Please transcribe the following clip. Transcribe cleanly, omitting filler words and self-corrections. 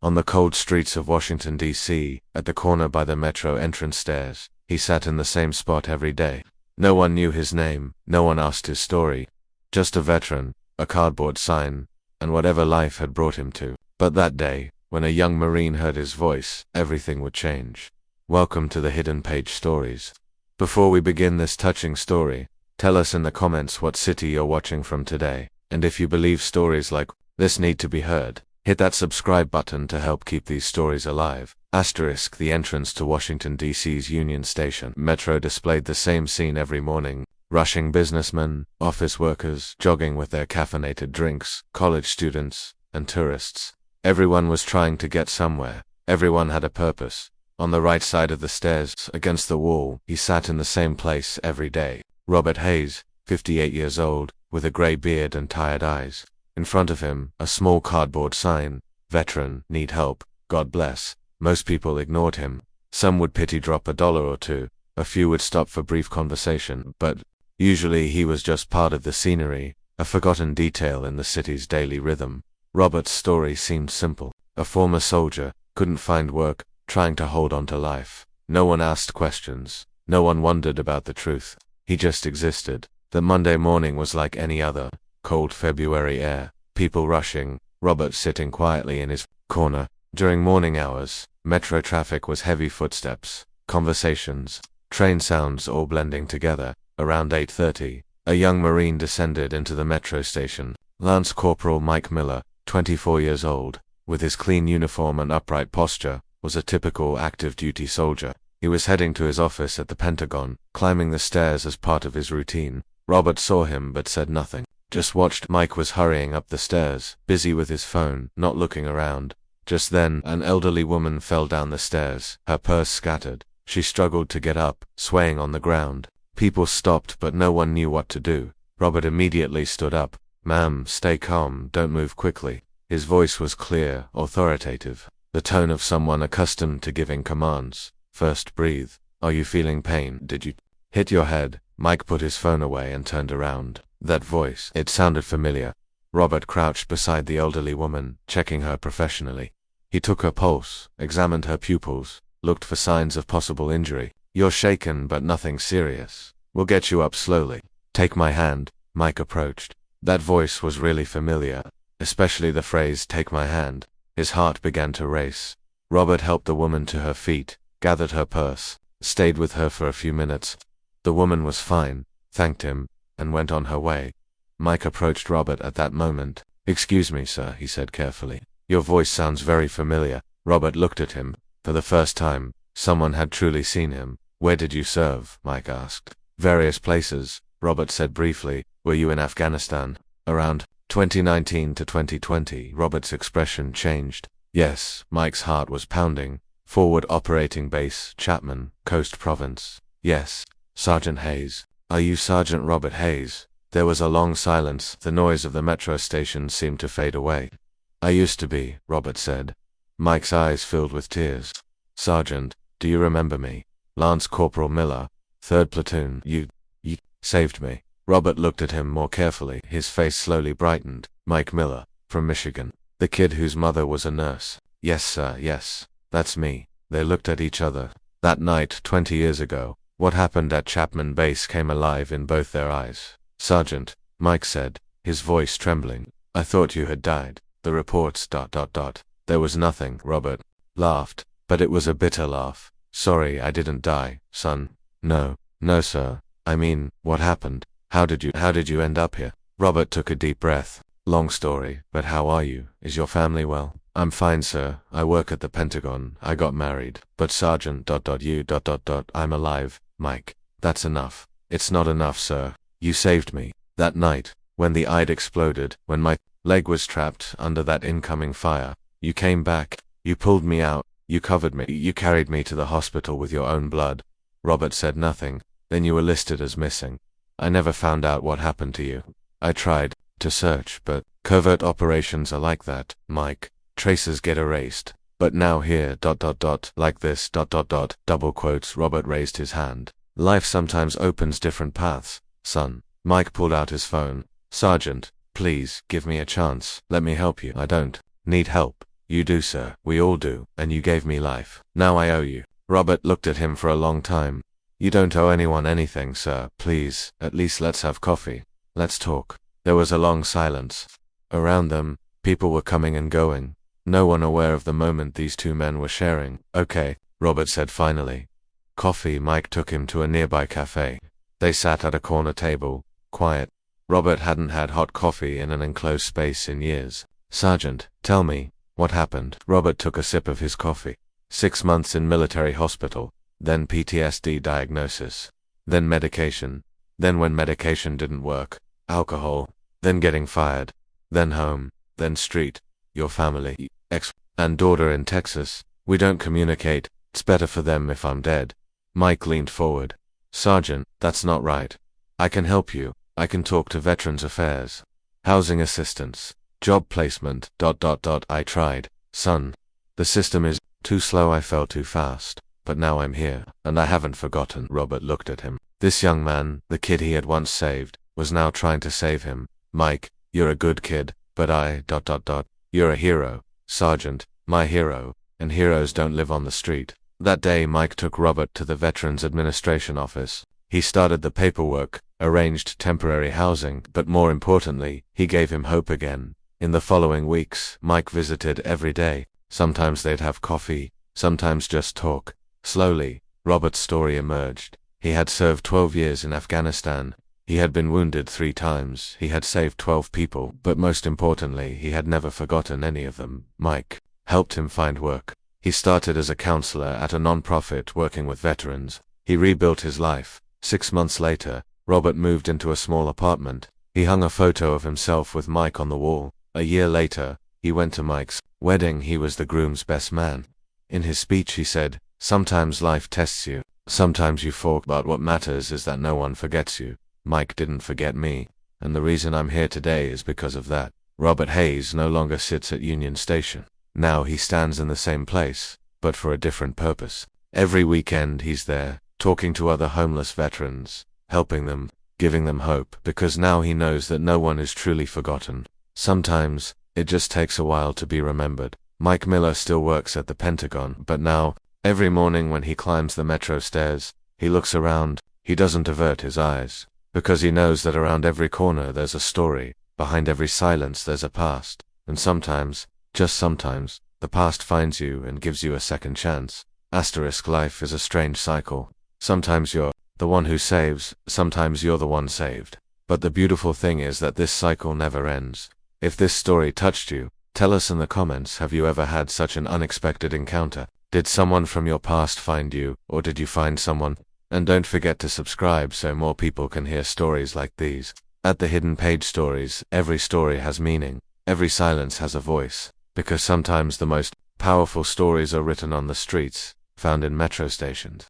On the cold streets of Washington, D.C., at the corner by the metro entrance stairs, he sat in the same spot every day. No one knew his name, no one asked his story. Just a veteran, a cardboard sign, and whatever life had brought him to. But that day, when a young Marine heard his voice, everything would change. Welcome to the Hidden Page Stories. Before we begin this touching story, tell us in the comments what city you're watching from today, and if you believe stories like this need to be heard. Hit that subscribe button to help keep these stories alive. Asterisk, the entrance to Washington, D.C.'s Union Station Metro displayed the same scene every morning. Rushing businessmen, office workers, jogging with their caffeinated drinks, college students, and tourists. Everyone was trying to get somewhere. Everyone had a purpose. On the right side of the stairs, against the wall, he sat in the same place every day. Robert Hayes, 58 years old, with a gray beard and tired eyes. In front of him, a small cardboard sign, "Veteran, need help, God bless." Most people ignored him. Some would pity drop $1 or $2, a few would stop for brief conversation, but usually he was just part of the scenery, a forgotten detail in the city's daily rhythm. Robert's story seemed simple. A former soldier, couldn't find work, trying to hold on to life. No one asked questions. No one wondered about the truth. He just existed. The Monday morning was like any other. Cold February air, people rushing, Robert sitting quietly in his corner. During morning hours, metro traffic was heavy footsteps, conversations, train sounds all blending together. Around 8:30, a young Marine descended into the metro station. Lance Corporal Mike Miller, 24 years old, with his clean uniform and upright posture, was a typical active-duty soldier. He was heading to his office at the Pentagon, climbing the stairs as part of his routine. Robert saw him but said nothing. Just watched. Mike was hurrying up the stairs, busy with his phone, not looking around. Just then, an elderly woman fell down the stairs, her purse scattered. She struggled to get up, swaying on the ground. People stopped but no one knew what to do. Robert immediately stood up. "Ma'am, stay calm, don't move quickly." His voice was clear, authoritative, the tone of someone accustomed to giving commands. "First breathe. Are you feeling pain? Did you hit your head?" Mike put his phone away and turned around. That voice, it sounded familiar. Robert crouched beside the elderly woman, checking her professionally. He took her pulse, examined her pupils, looked for signs of possible injury. "You're shaken but nothing serious. We'll get you up slowly." "Take my hand." Mike approached. That voice was really familiar, especially the phrase, "take my hand." His heart began to race. Robert helped the woman to her feet, gathered her purse, stayed with her for a few minutes. The woman was fine, thanked him, and went on her way. Mike approached Robert at that moment. "Excuse me, sir," he said carefully. "Your voice sounds very familiar." Robert looked at him. For the first time, someone had truly seen him. "Where did you serve?" Mike asked. "Various places," Robert said briefly. "Were you in Afghanistan?" "Around 2019 to 2020, Robert's expression changed. "Yes." Mike's heart was pounding. "Forward Operating Base, Chapman, Coast Province." "Yes." "Sergeant Hayes. Are you Sergeant Robert Hayes?" There was a long silence. The noise of the metro station seemed to fade away. "I used to be," Robert said. Mike's eyes filled with tears. "Sergeant, do you remember me? Lance Corporal Miller, 3rd Platoon. You saved me." Robert looked at him more carefully. His face slowly brightened. "Mike Miller, from Michigan. The kid whose mother was a nurse." "Yes, sir, yes. That's me." They looked at each other. That night, 20 years ago, what happened at Chapman Base came alive in both their eyes. "Sergeant," Mike said, his voice trembling, "I thought you had died. The reports ... There was nothing." Robert laughed, but it was a bitter laugh. "Sorry, I didn't die, son." No, sir. I mean, what happened? How did you end up here?" Robert took a deep breath. "Long story, but how are you? Is your family well?" "I'm fine, sir. I work at the Pentagon. I got married. But Sergeant ... you ... I'm alive." "Mike, that's enough." "It's not enough, sir. You saved me. That night, when the I'd exploded, when my leg was trapped under that incoming fire, you came back, you pulled me out, you covered me, you carried me to the hospital with your own blood." Robert said nothing. "Then you were listed as missing. I never found out what happened to you. I tried to search, but covert operations are like that, Mike. Traces get erased. But now here ... like this ... double quotes." Robert raised his hand. "Life sometimes opens different paths, son." Mike pulled out his phone. "Sergeant, please, give me a chance. Let me help you. I don't need help. You do, sir. We all do, and you gave me life. Now I owe you. Robert looked at him for a long time. You don't owe anyone anything, sir. Please, at least let's have coffee. Let's talk. There was a long silence. Around them, people were coming and going, no one aware of the moment these two men were sharing. Okay, Robert said finally. Coffee. Mike took him to a nearby cafe. They sat at a corner table, quiet. Robert hadn't had hot coffee in an enclosed space in years. Sergeant, tell me, what happened? Robert took a sip of his coffee. 6 months in military hospital, then PTSD diagnosis, then medication, then when medication didn't work, alcohol, then getting fired, then home, then street, your family, ex and daughter in Texas. We don't communicate. It's better for them if I'm dead. Mike leaned forward. Sergeant, that's not right. I can help you. I can talk to Veterans Affairs. Housing assistance. Job placement. ... I tried. Son. The system is too slow. I fell too fast. But now I'm here, and I haven't forgotten. Robert looked at him. This young man, the kid he had once saved, was now trying to save him. Mike, you're a good kid, but I... You're a hero, Sergeant, my hero, and heroes don't live on the street. That day Mike took Robert to the Veterans Administration office. He started the paperwork, arranged temporary housing, but more importantly, he gave him hope again. In the following weeks, Mike visited every day. Sometimes they'd have coffee, sometimes just talk. Slowly, Robert's story emerged. He had served 12 years in Afghanistan. He had been wounded 3 times. He had saved 12 people, but most importantly, he had never forgotten any of them. Mike helped him find work. He started as a counselor at a non-profit working with veterans. He rebuilt his life. 6 months later, Robert moved into a small apartment. He hung a photo of himself with Mike on the wall. A year later, he went to Mike's wedding. He was the groom's best man. In his speech he said, "Sometimes life tests you. Sometimes you fall, but what matters is that no one forgets you." Mike didn't forget me, and the reason I'm here today is because of that. Robert Hayes no longer sits at Union Station. Now he stands in the same place, but for a different purpose. Every weekend he's there, talking to other homeless veterans, helping them, giving them hope, because now he knows that no one is truly forgotten. Sometimes, it just takes a while to be remembered. Mike Miller still works at the Pentagon, but now, every morning when he climbs the metro stairs, he looks around. He doesn't avert his eyes, because he knows that around every corner there's a story, behind every silence there's a past, and sometimes, just sometimes, the past finds you and gives you a second chance. Life is a strange cycle. Sometimes you're the one who saves, sometimes you're the one saved. But the beautiful thing is that this cycle never ends. If this story touched you, tell us in the comments. Have you ever had such an unexpected encounter? Did someone from your past find you, or did you find someone? And don't forget to subscribe so more people can hear stories like these. At the Hidden Page Stories, every story has meaning. Every silence has a voice. Because sometimes the most powerful stories are written on the streets, found in metro stations.